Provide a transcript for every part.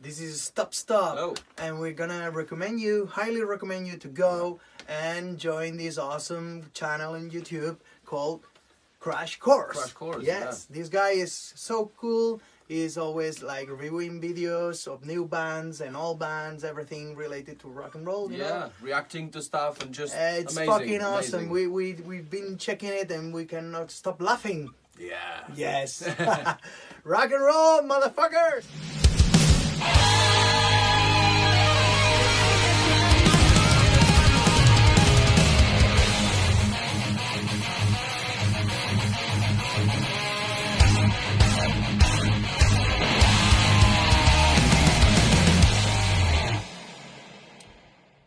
This is Stop Stop. Oh. And we're gonna highly recommend you to go and join this awesome channel on YouTube called Krash Course. Krash Course, yes. This guy is so cool. He's always like reviewing videos of new bands and old bands, everything related to rock and roll. You know? Reacting to stuff and just it's amazing, fucking awesome. amazing. We've been checking it and we cannot stop laughing. Yeah. Yes. Rock and roll, motherfuckers.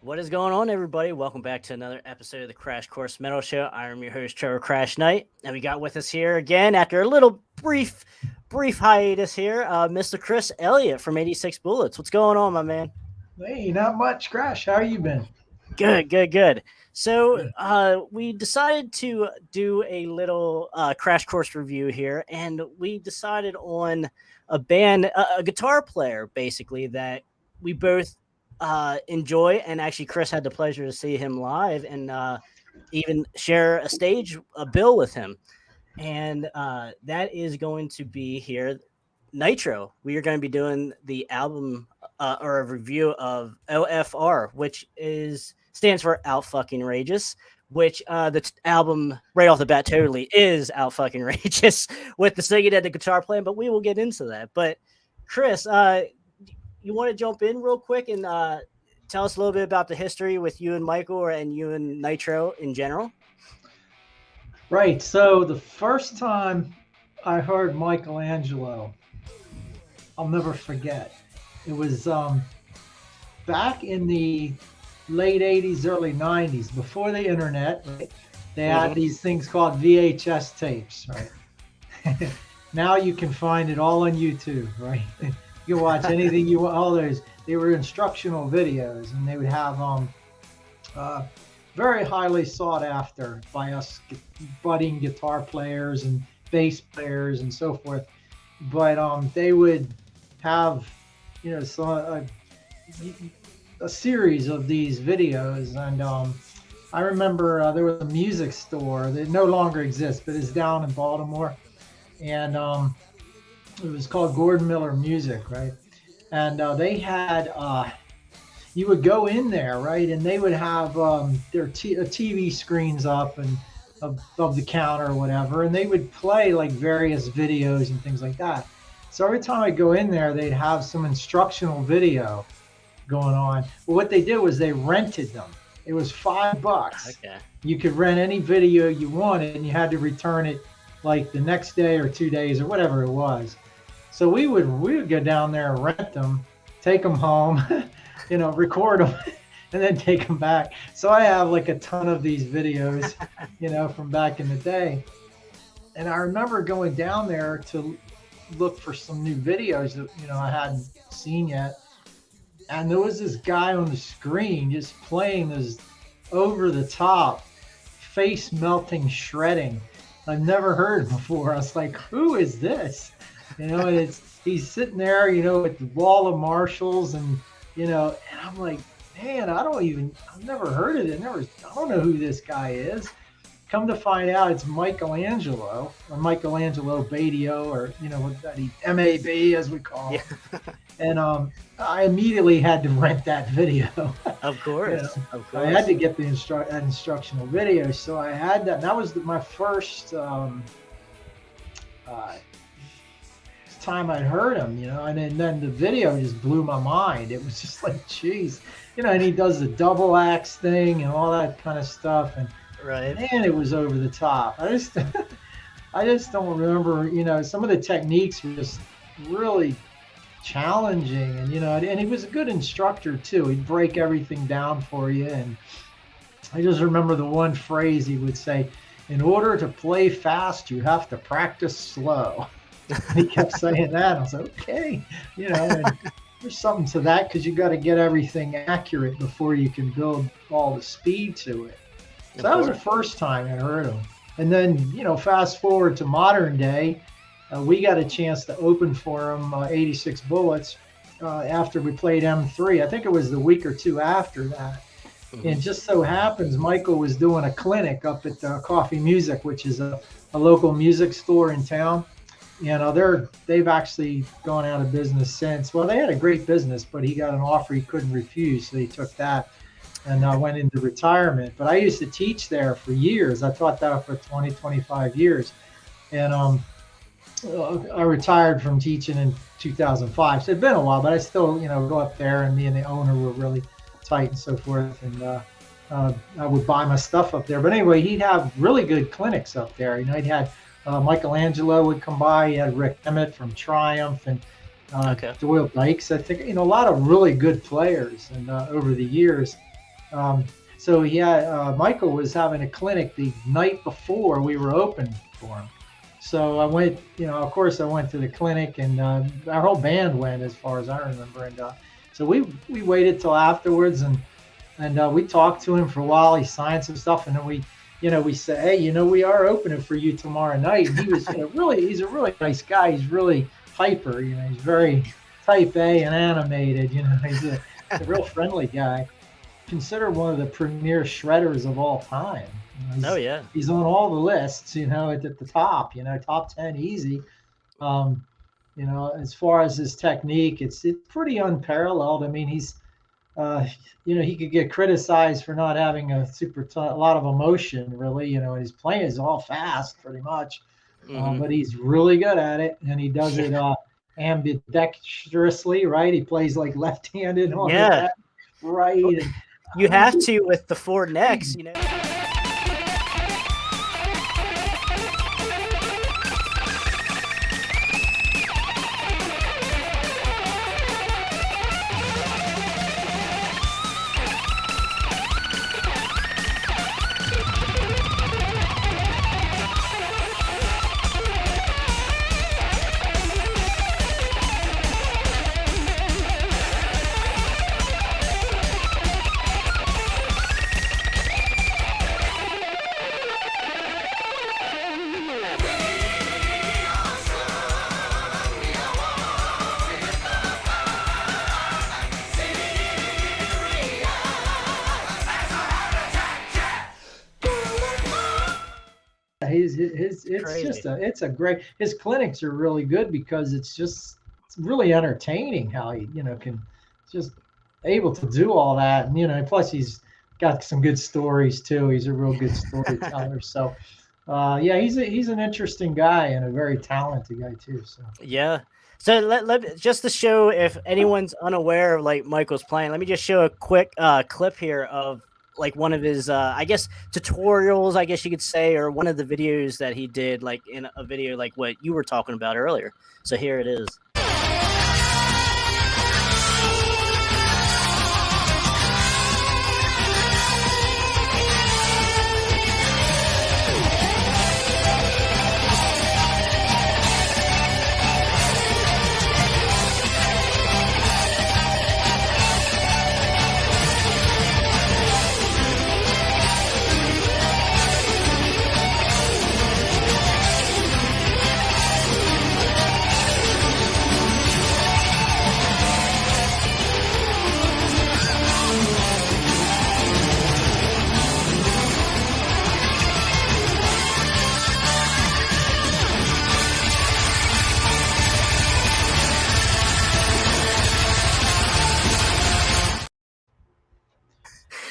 What is going on, everybody? Welcome back to another episode of the Crash Course Metal Show. I am your host, Trevor Crash Knight, and we got with us here again after a little brief hiatus here, Mr. Chris Elliott from 86 Bullets. What's going on, my man? Hey, not much, Crash. How you been? Good. So we decided to do a little Crash Course review here, and we decided on a band, a guitar player, basically, that we both enjoy, and actually Chris had the pleasure to see him live and even share a bill with him, and that is going to be here Nitro. We are going to be doing the album or a review of O.F.R., which stands for Out Fucking Rageous, which the album right off the bat totally is out fucking rageous with the singing and the guitar playing, but we will get into that. But Chris, you want to jump in real quick and tell us a little bit about the history with you and Michael and you and Nitro in general? Right. So the first time I heard Michelangelo, I'll never forget. It was back in the late 80s, early 90s, before the internet. Right? They had these things called VHS tapes, right? Now you can find it all on YouTube, right? You can watch anything you want. All those, they were instructional videos, and they would have very highly sought after by us budding guitar players and bass players and so forth. But they would have, a series of these videos, and I remember there was a music store that no longer exists, but it's down in Baltimore, and it was called Gordon Miller Music, right? And they had, you would go in there, right? And they would have their TV screens up and of the counter or whatever, and they would play like various videos and things like that. So every time I go in there, they'd have some instructional video going on. But what they did was they rented them. It was $5. Okay. You could rent any video you wanted, and you had to return it like the next day or 2 days or whatever it was. So we would go down there and rent them, take them home, record them, and then take them back. So I have like a ton of these videos, from back in the day. And I remember going down there to look for some new videos that, I hadn't seen yet. And there was this guy on the screen just playing this over the top, face melting shredding. I've never heard before. I was like, who is this? And he's sitting there, with the wall of Marshalls, and I'm like, man, I've never heard of it. I don't know who this guy is. Come to find out, it's Michelangelo, or Michelangelo Badio, or MAB as we call it. Yeah. And I immediately had to rent that video. Of course, of course. I had to get the instructional video, so I had that. And that was my first time I'd heard him, and then the video just blew my mind. It was just like, geez, and he does the double axe thing and all that kind of stuff, and right, man, it was over the top. I just don't remember, some of the techniques were just really challenging, and he was a good instructor too. He'd break everything down for you, and I just remember the one phrase he would say: in order to play fast, you have to practice slow. He kept saying that. I was like, okay, and there's something to that, because you got to get everything accurate before you can build all the speed to it. So that was the first time I heard him. And then, fast forward to modern day, we got a chance to open for him 86 Bullets, after we played M3. I think it was the week or two after that. And just so happens Michael was doing a clinic up at Coffee Music, which is a local music store in town. They've actually gone out of business since. Well, they had a great business, but he got an offer he couldn't refuse, so he took that and went into retirement. But I used to teach there for years. I taught that for 20, 25 years. And I retired from teaching in 2005. So it'd been a while, but I still, go up there, and me and the owner were really tight and so forth. And I would buy my stuff up there. But anyway, he'd have really good clinics up there. He'd had Michelangelo would come by. He had Rick Emmett from Triumph and Doyle Dykes. I think, a lot of really good players and over the years. So he had, Michael was having a clinic the night before we were open for him. So I went, of course I went to the clinic, and our whole band went, as far as I remember. And so we waited till afterwards, and we talked to him for a while. He signed some stuff, and then we said, hey, we are opening for you tomorrow night. And he was, he's a really nice guy. He's really hyper, he's very type A and animated, he's a real friendly guy. Considered one of the premier shredders of all time. He's on all the lists, at the top, top 10 easy. As far as his technique, it's pretty unparalleled. I mean, he's, he could get criticized for not having a lot of emotion, really. And his playing is all fast, pretty much. But he's really good at it, and he does it ambidextrously, right? He plays like left-handed on the left, right. And, you have to with the four necks, it's a great, his clinics are really good because it's really entertaining how he can just able to do all that. And plus he's got some good stories too. He's a real good storyteller. So he's an interesting guy and a very talented guy too. So let just to show if anyone's unaware of like Michael's playing, let me just show a quick clip here of like one of his I guess tutorials, I guess you could say, or one of the videos that he did, like in a video like what you were talking about earlier. So here it is.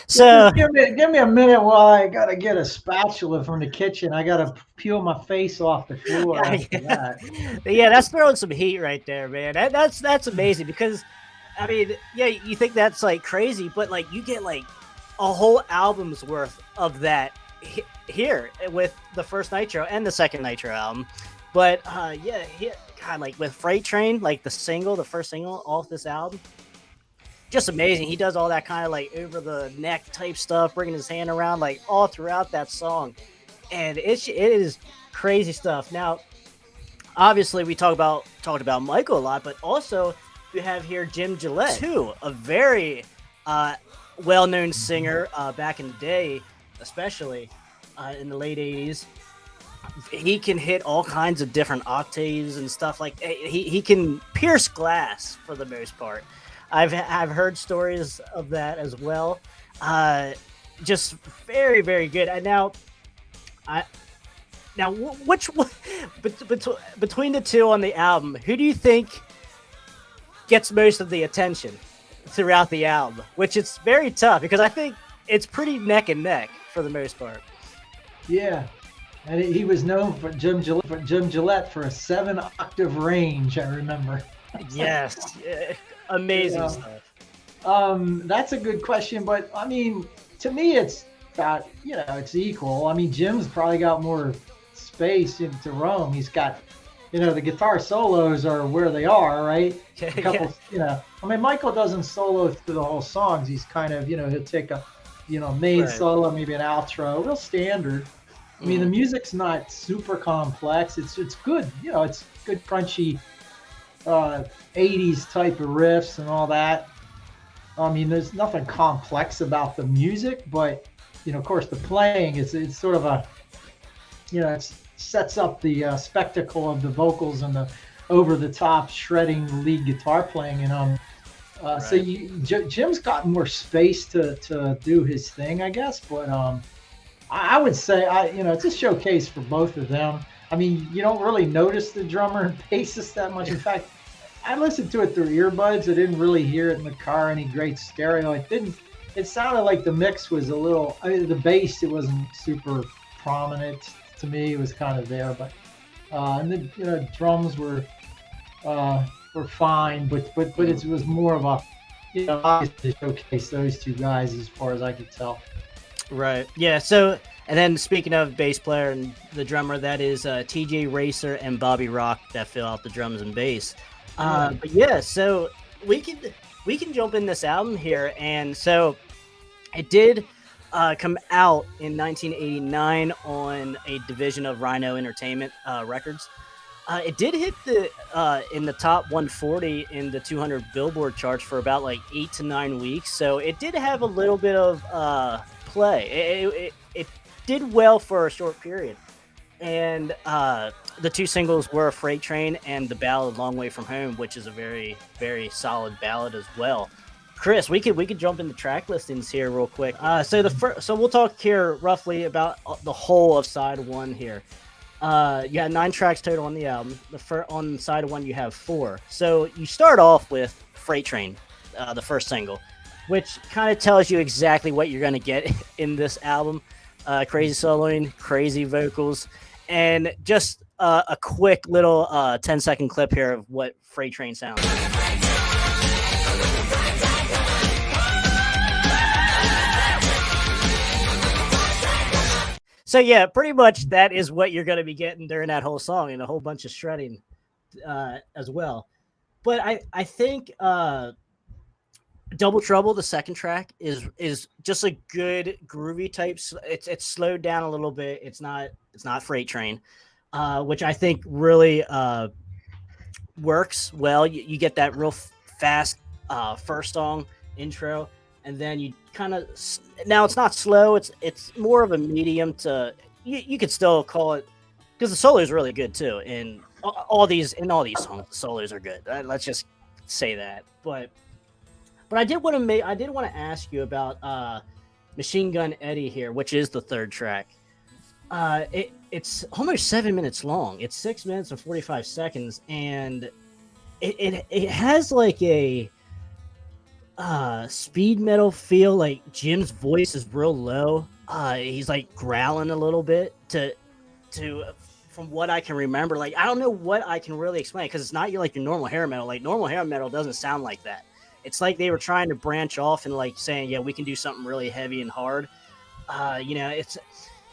So give me a minute while I gotta get a spatula from the kitchen. I gotta peel my face off the floor after that. Yeah, that's throwing some heat right there, man. That's amazing because, I mean, yeah, you think that's like crazy, but like you get like a whole album's worth of that here with the first Nitro and the second Nitro album. But God, like with Freight Train, like the first single off this album. Just amazing. He does all that kind of like over the neck type stuff, bringing his hand around like all throughout that song, and it is crazy stuff. Now, obviously, we talked about Michael a lot, but also you have here Jim Gillette too, a very well-known singer back in the day, especially in the late '80s. he can hit all kinds of different octaves and stuff. Like he can pierce glass for the most part. I've heard stories of that as well. Just very, very good. And which one between the two on the album, who do you think gets most of the attention throughout the album? Which it's very tough because I think it's pretty neck and neck for the most part. Yeah, and he was known for Jim Gillette for a 7-octave range. I remember. Yes, amazing stuff. That's a good question, but I mean, to me, it's about, it's equal. I mean, Jim's probably got more space to roam. He's got, the guitar solos are where they are, right? A couple, I mean, Michael doesn't solo through the whole songs. He's kind of, he'll take a, main solo, maybe an outro, real standard. I mean, the music's not super complex. It's good, it's good crunchy 80s type of riffs and all that. I mean, there's nothing complex about the music, but of course, the playing it's sort of a, it sets up the spectacle of the vocals and the over-the-top shredding lead guitar playing, right. So Jim's got more space to do his thing, I guess. But I would say it's a showcase for both of them. I mean, you don't really notice the drummer and bassist that much. In fact, I listened to it through earbuds. I didn't really hear it in the car, any great stereo. It sounded like the mix was a little, the bass, it wasn't super prominent to me. It was kind of there, but and the drums were fine, but it was more of a, to showcase those two guys as far as I could tell. Right. Yeah. So, and then speaking of bass player and the drummer, that is TJ Racer and Bobby Rock that fill out the drums and bass. But yeah, so we can jump in this album here, and so it did come out in 1989 on a division of Rhino Entertainment Records. It did hit in the top 140 in the 200 Billboard charts for about like 8 to 9 weeks. So it did have a little bit of play. It did well for a short period, and the two singles were "Freight Train" and the ballad "Long Way from Home," which is a very, very solid ballad as well. Chris, we could jump into track listings here real quick. So we'll talk here roughly about the whole of side one here. You had 9 tracks total on the album. On side one, you have 4. So you start off with "Freight Train," the first single, which kind of tells you exactly what you're going to get in this album. Crazy soloing, crazy vocals, and just a quick little 10-second clip here of what "Freight Train" sounds like. So yeah, pretty much that is what you're going to be getting during that whole song, and a whole bunch of shredding as well. But I think "Double Trouble," the second track, is just a good groovy type. It's slowed down a little bit. It's not "Freight Train," which I think really works well. You get that real fast first song intro, and then you kind of, now it's not slow. It's more of a medium to, you could still call it, because the solo is really good too. In all these songs, the solos are good. Let's just say that. But I did want to ask you about Machine Gun Eddie here, which is the third track. It's almost 7 minutes long. It's 6 minutes and 45 seconds, and it has like a speed metal feel. Like Jim's voice is real low. He's like growling a little bit to from what I can remember. Like, I don't know what I can really explain, because it's not like your normal hair metal. Like, normal hair metal doesn't sound like that. It's like they were trying to branch off and like saying, yeah, we can do something really heavy and hard. It's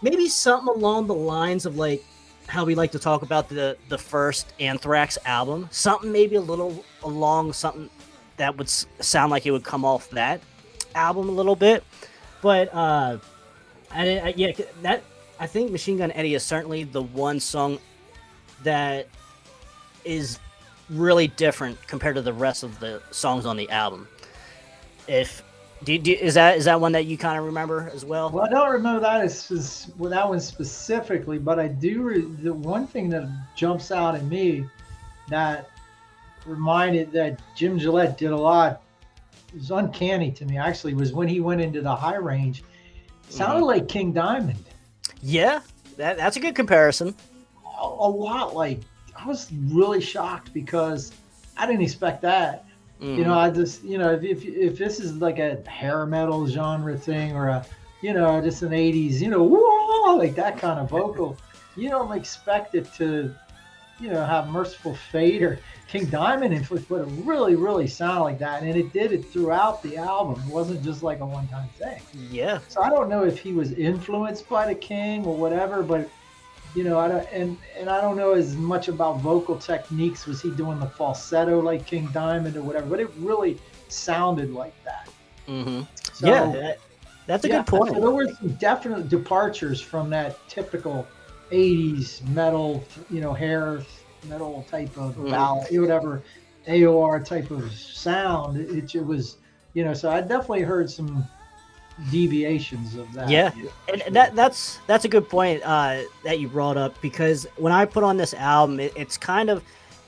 maybe something along the lines of like how we like to talk about the first Anthrax album. Something maybe a little along something that would sound like it would come off that album a little bit. But I think Machine Gun Eddie is certainly the one song that is really different compared to the rest of the songs on the album. If Is that one that you kind of remember as well? Well, I don't remember that one specifically, but I do. The one thing that jumps out at me that reminded that Jim Gillette did a lot, it was uncanny to me actually, was when he went into the high range. It sounded like King Diamond. Yeah, that's a good comparison. A lot like, I was really shocked because I didn't expect that. You know, I just, if this is like a hair metal genre thing or just an 80s, whoa, like that kind of vocal, you don't expect it to, have Merciful Fate or King Diamond influence, but it really, really sounded like that. And it did it throughout the album. It wasn't just like a one-time thing. Yeah. So I don't know if he was influenced by the King or whatever, but I don't, and I don't know as much about vocal techniques. Was he doing the falsetto like King Diamond or whatever? But it really sounded like that. So, yeah, that's a good point. So there were some definite departures from that typical '80s metal, hair metal type of ballad, whatever AOR type of sound. It was, so I definitely heard some deviations of that. Yeah, and that's a good point that you brought up, because when I put on this album, it's kind of,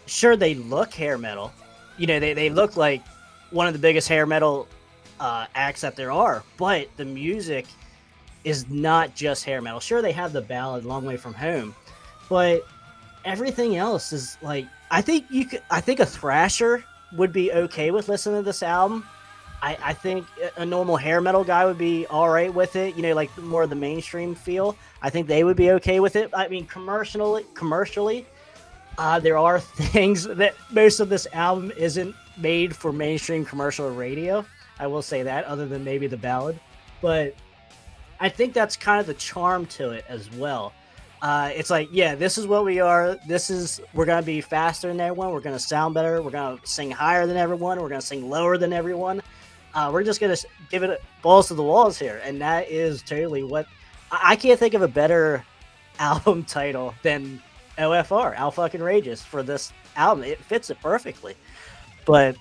sure, they look hair metal, they look like one of the biggest hair metal acts that there are, but the music is not just hair metal. Sure, they have the ballad "Long Way From Home," but everything else is like, I think a thrasher would be okay with listening to this album. I think a normal hair metal guy would be all right with it, like more of the mainstream feel. I think they would be okay with it. I mean, commercially, there are things that most of this album isn't made for mainstream commercial radio. I will say that, other than maybe the ballad. But I think that's kind of the charm to it as well. It's like, yeah, this is what we are. We're going to be faster than everyone. We're going to sound better. We're going to sing higher than everyone. We're going to sing lower than everyone. We're just going to give it balls to the walls here. And that is totally what I can't think of a better album title than O.F.R. Outrageous for this album. It fits it perfectly. But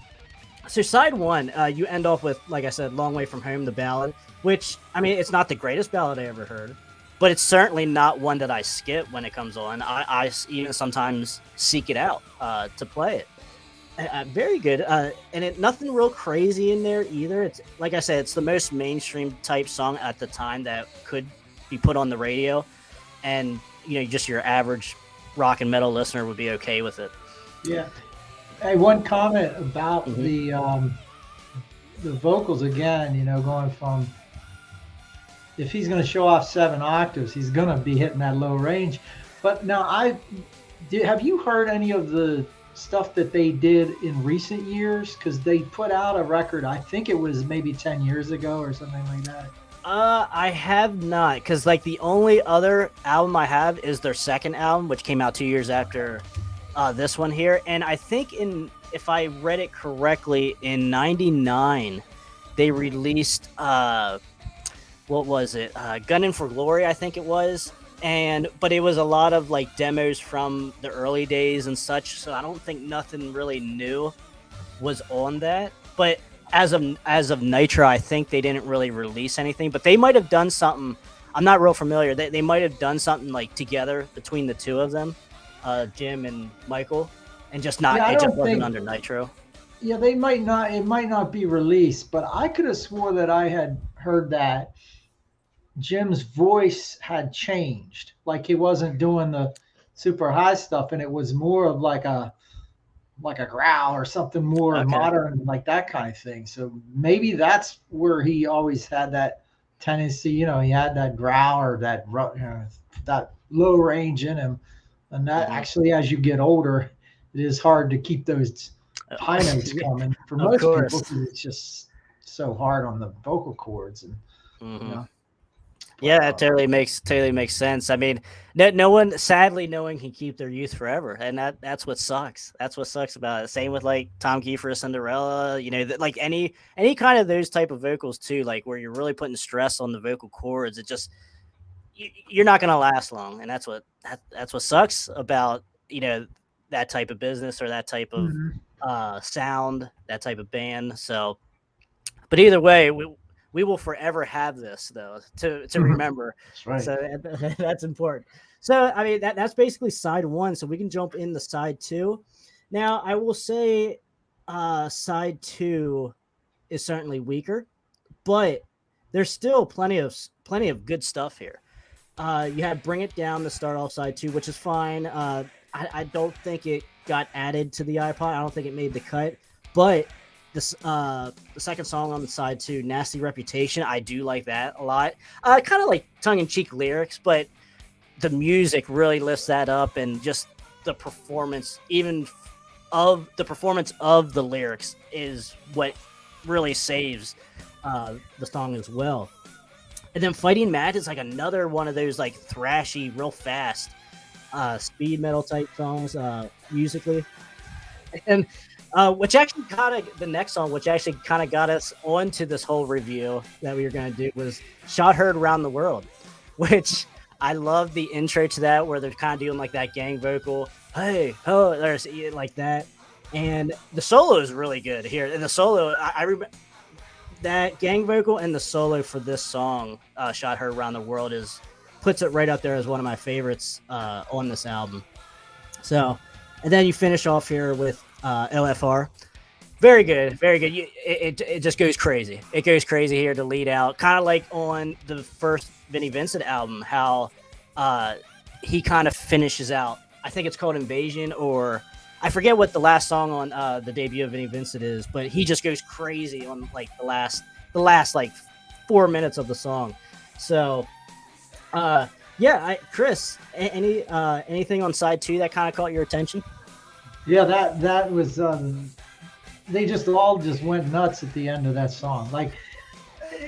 so side one, you end off with, like I said, Long Way From Home, the ballad, which, I mean, it's not the greatest ballad I ever heard, but it's certainly not one that I skip when it comes on. I even sometimes seek it out to play it. Very good. And nothing real crazy in there either. It's, like I said, it's the most mainstream type song at the time that could be put on the radio. And, just your average rock and metal listener would be okay with it. Yeah. Hey, one comment about the vocals again, going from, if he's going to show off 7 octaves, he's going to be hitting that low range. But now, have you heard any of the stuff that they did in recent years? Because they put out a record, I think it was maybe 10 years ago or something like that. I have not, because like the only other album I have is their second album, which came out 2 years after this one here. And I think if I read it correctly, in '99 they released what was it? Gunnin' for Glory, I think it was. But it was a lot of like demos from the early days and such. So I don't think nothing really new was on that. But as of Nitro, I think they didn't really release anything. But they might have done something. I'm not real familiar. They might have done something like together between the two of them, Jim and Michael, and just not. It just wasn't under Nitro. Yeah, they might not. It might not be released. But I could have swore that I had heard that Jim's voice had changed, like he wasn't doing the super high stuff, and it was more of like a growl or something more modern, like that kind of thing. So maybe that's where he always had that tendency. He had that growl or that low range in him, and that actually, as you get older, it is hard to keep those high notes coming for most people, because it's just so hard on the vocal cords and. Yeah, that totally makes sense. I mean, no one, sadly, no one can keep their youth forever, and that's what sucks. That's what sucks about it. Same with like Tom Kiefer, Cinderella. Like any kind of those type of vocals too, like where you're really putting stress on the vocal cords. It just you're not gonna last long, and that's what sucks about that type of business or that type of sound, that type of band. So, but either way, we will forever have this though to remember. That's right. So that's important. So I mean that's basically side one. So we can jump into side two. Now I will say side two is certainly weaker, but there's still plenty of good stuff here. You had Bring It Down to start off side two, which is fine. I don't think it got added to the iPod. I don't think it made the cut. But this the second song on the side two, Nasty Reputation, I do like that a lot. Kind of like tongue-in-cheek lyrics, but the music really lifts that up, and just the performance, even of the performance of the lyrics, is what really saves the song as well. And then Fighting Mad is like another one of those like thrashy, real fast speed metal type songs musically. And which actually kind of the next song, which actually kind of got us onto this whole review that we were going to do, was Shot Heard Around the World, which I love the intro to that, where they're kind of doing like that gang vocal. Hey, oh, there's like that. And the solo is really good here. And the solo, I remember that gang vocal and the solo for this song, Shot Heard Around the World, puts it right up there as one of my favorites on this album. So, and then you finish off here with O.F.R. Very good, very good. It just goes crazy. It goes crazy here to lead out, kind of like on the first Vinnie Vincent album, how he kind of finishes out. I think it's called Invasion, or I forget what the last song on the debut of Vinnie Vincent is, but he just goes crazy on like the last like 4 minutes of the song. So, Chris, anything on side two that kind of caught your attention? Yeah, that was they just all went nuts at the end of that song. Like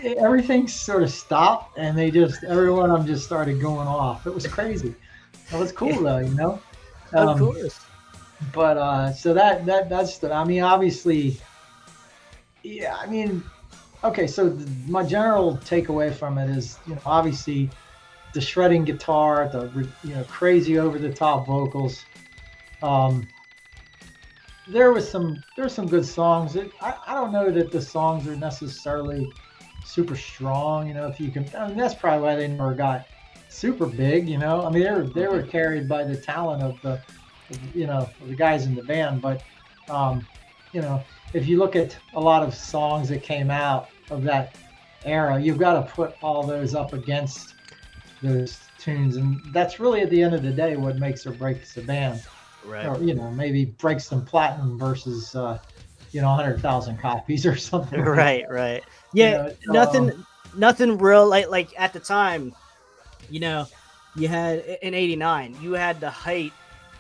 everything sort of stopped, and every one of them just started going off. It was crazy. It was cool though, you know. Of course. But so that's the. I mean, obviously, yeah. I mean, okay. So my general takeaway from it is, obviously, the shredding guitar, the crazy over the top vocals. There's some good songs. I don't know that the songs are necessarily super strong. If you can, I mean, that's probably why they never got super big. I mean, they were carried by the talent of the guys in the band. But if you look at a lot of songs that came out of that era, you've got to put all those up against those tunes, and that's really at the end of the day what makes or breaks the band. Right. Or maybe breaks them platinum versus 100,000 copies or something. Right. Yeah, nothing real like at the time. You had in '89, you had the height,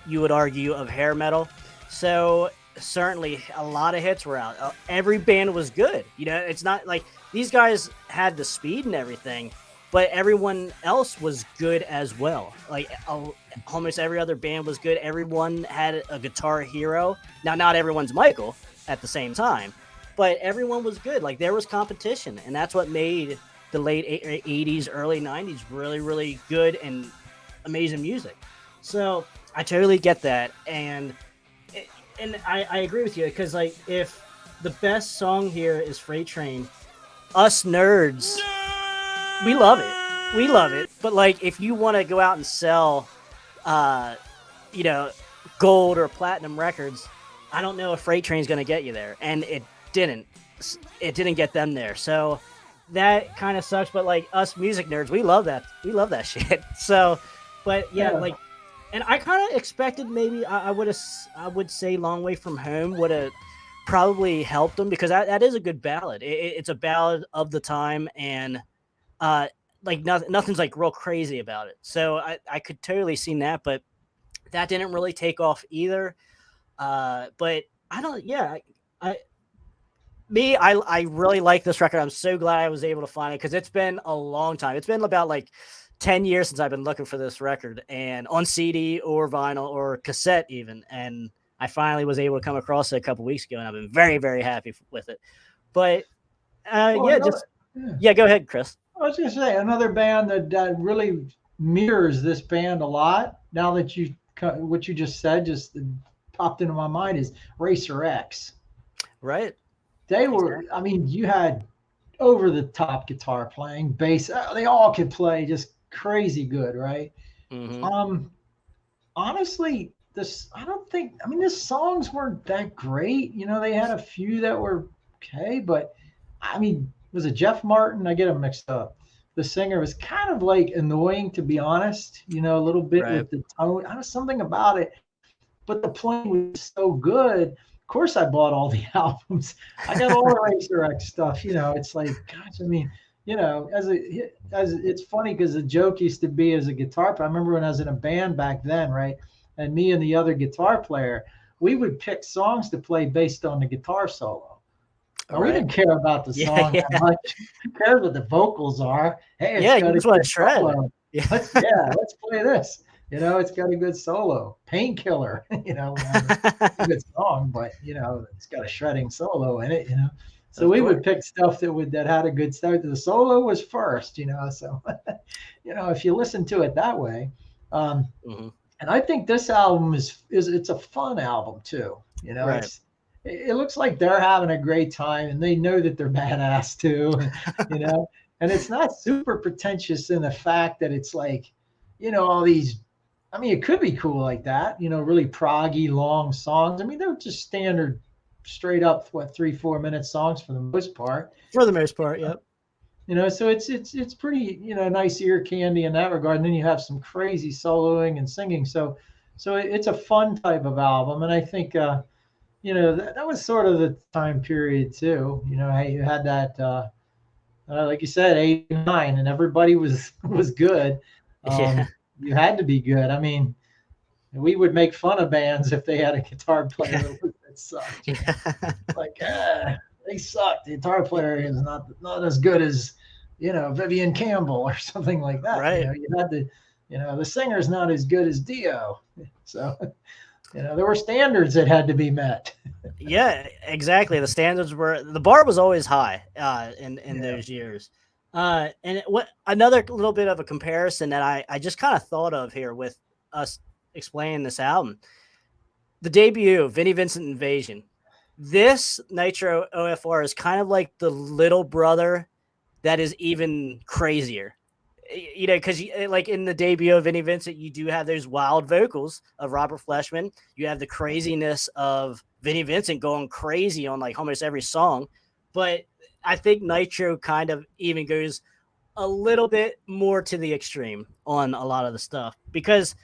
you would argue, of hair metal. So certainly a lot of hits were out. Every band was good. It's not like these guys had the speed and everything, but everyone else was good as well. Like almost every other band was good. Everyone had a guitar hero. Now, not everyone's Michael at the same time, but everyone was good. Like there was competition, and that's what made the late 80s, early 90s really, really good and amazing music. So I totally get that, and I agree with you, because like if the best song here is Freight Train, us nerds, we love it. But like if you want to go out and sell gold or platinum records, I don't know if Freight Train's going to get you there, and it didn't get them there. So that kind of sucks. But like us music nerds, we love that shit. So, but yeah. Like. And I kind of expected maybe I would say Long Way From Home would have probably helped them, because that is a good ballad. It's a ballad of the time, and like nothing's like real crazy about it. So I could totally see that, but that didn't really take off either. But I don't. Yeah, I really like this record. I'm so glad I was able to find it, because it's been a long time. It's been about like 10 years since I've been looking for this record, and on CD or vinyl or cassette even. And I finally was able to come across it a couple weeks ago, and I've been very, very happy with it. But go ahead, Chris. I was going to say another band that really mirrors this band a lot. Now that what you just said just popped into my mind is Racer X. Right. They were, I mean, you had over the top guitar playing, bass. They all could play just crazy good, right? Mm-hmm. Honestly, this I don't think. I mean, the songs weren't that great. You know, they had a few that were okay, but I mean, was it Jeff Martin? I get them mixed up. The singer was kind of like annoying, to be honest. You know, a little bit Right. with the tone. I don't know, something about it, but the playing was so good. Of course, I bought all the albums. I got all the Racer X stuff. You know, it's like, gosh, I mean, you know, as it's funny because the joke used to be as a guitar player. I remember when I was in a band back then, right? And me and the other guitar player, we would pick songs to play based on the guitar solo. All And we right. didn't care about the Yeah, song that yeah, much. Who cares what the vocals are? Hey, it's yeah. You got a just want good to shred. solo. Yeah. Let's play this. You know, it's got a good solo. Painkiller, you know, a good song, but you know, it's got a shredding solo in it, you know. So Of we course. would pick stuff that had a good start. The solo was first, you know. So you know, if you listen to it that way, um, Mm-hmm. and I think this album is it's a fun album too. You know, Right. it looks like they're having a great time, and they know that they're badass too. You know, and it's not super pretentious in the fact that it's like, you know, all these. I mean, it could be cool like that. You know, really proggy long songs. I mean, they're just standard, straight up what 3-4 minute songs for the most part. For the most part, yep. You know, so it's pretty, you know, nice ear candy in that regard. And then you have some crazy soloing and singing. So it's a fun type of album, and I think you know that was sort of the time period too. You know, hey, you had that like you said, 89, and everybody was good. Yeah. You had to be good. I mean, we would make fun of bands if they had a guitar player that sucked. You know? Yeah. Like, they suck. The guitar player is not as good as, you know, Vivian Campbell or something like that. You Right. know, you had to, you know, the singer's not as good as Dio. So, you know, there were standards that had to be met. Yeah, exactly. The bar was always high in Yeah. those years. What another little bit of a comparison that I just kind of thought of here with us explaining this album, the debut, Vinnie Vincent Invasion. This Nitro O.F.R. is kind of like the little brother that is even crazier. You know, because like in the debut of Vinnie Vincent, you do have those wild vocals of Robert Fleshman. You have the craziness of Vinnie Vincent going crazy on like almost every song. But I think Nitro kind of even goes a little bit more to the extreme on a lot of the stuff, because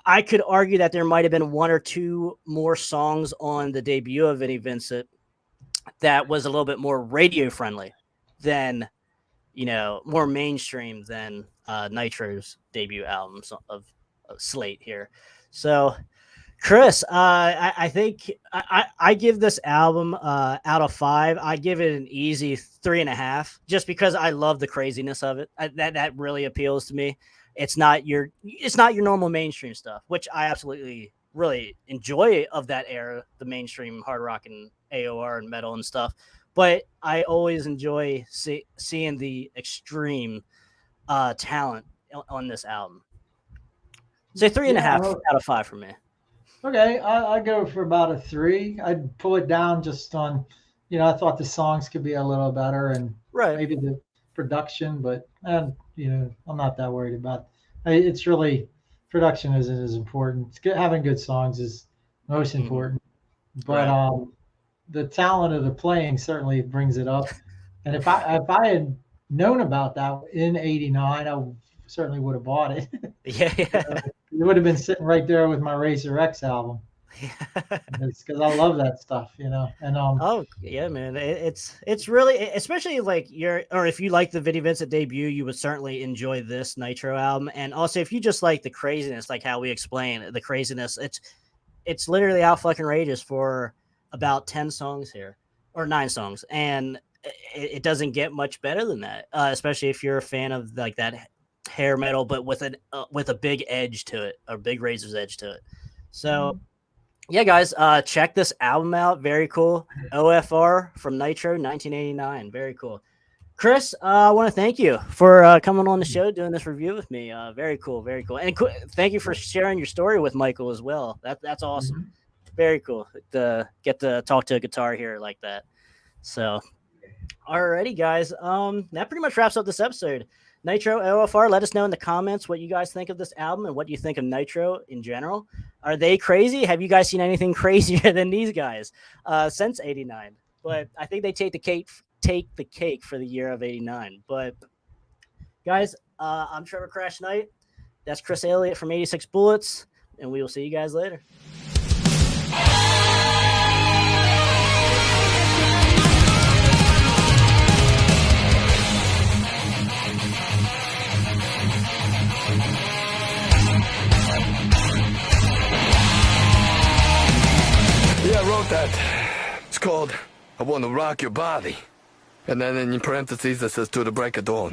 I could argue that there might have been one or two more songs on the debut of Vinnie Vincent that was a little bit more radio friendly than, you know, more mainstream than Nitro's debut albums of slate here. So, Chris, I think I give this album out of 5. I give it an easy 3.5, just because I love the craziness of it. That really appeals to me. It's not your normal mainstream stuff, which I absolutely really enjoy of that era, the mainstream hard rock and AOR and metal and stuff. But I always enjoy seeing the extreme talent on this album. So 3.5 Yeah. out of 5 for me. Okay, I go for about a 3. I'd pull it down just on, you know, I thought the songs could be a little better and Right. maybe the production, but you know, I'm not that worried about. It's really production isn't as important. It's good, having good songs is most Mhm. important, but Right. the talent of the playing certainly brings it up. And if I had known about that in '89, I certainly would have bought it. Yeah, yeah. It would have been sitting right there with my Racer X album. It's because I love that stuff, you know. And Oh yeah, man. It's really, especially like or if you like the Vinnie Vincent debut, you would certainly enjoy this Nitro album. And also, if you just like the craziness, like how we explain the craziness, it's literally out fucking rageous for about 10 songs here, or 9 songs, and it doesn't get much better than that. Especially if you're a fan of like that hair metal, but with a big edge to it, a big razor's edge to it. So yeah, guys, check this album out. Very cool. O.F.R. from Nitro, 1989. Very cool. Chris, I want to thank you for coming on the show, doing this review with me. Very cool, very cool. And thank you for sharing your story with Michael as well. That's awesome. Very cool to get to talk to a guitar here like that. So Alrighty, guys. That pretty much wraps up this episode. Nitro, O.F.R., let us know in the comments what you guys think of this album and what you think of Nitro in general. Are they crazy? Have you guys seen anything crazier than these guys since '89? But I think they take the cake for the year of '89. But guys, I'm Trevor Krash Knight. That's Chris Elliott from 86 Bullets, and we will see you guys later. Yeah, I wrote that. It's called I Want to Rock Your Body. And then in parentheses it says to the break of dawn.